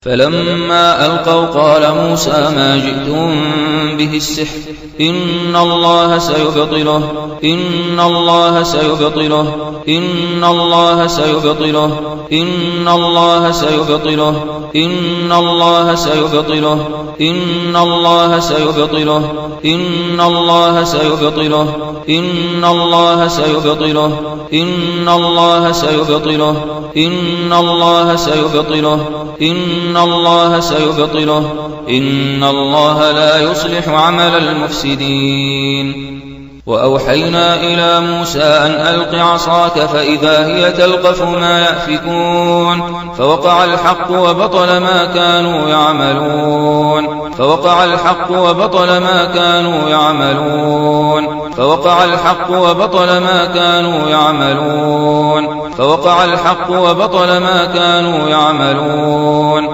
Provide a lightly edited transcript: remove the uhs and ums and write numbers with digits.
فلما ألقوا قال موسى ما جئتم به السحر إن الله سيبطله إن الله سيبطله إن الله سيبطله إن الله سيبطله إن الله سيبطله إن الله سيبطله إن الله سيبطله إن الله سيبطله إن الله سيبطله إن الله سيبطله إن الله سيبطله إن الله لا يصلح عمل المفسدين. وأوحينا إلى موسى أن ألق عصاك فإذا هي تلقف ما يأفكون فوقع الحق وبطل ما كانوا يعملون فوقع الحق وبطل ما كانوا يعملون فوقع الحق وبطل ما كانوا يعملون فوقع الحق وبطل ما كانوا يعملون.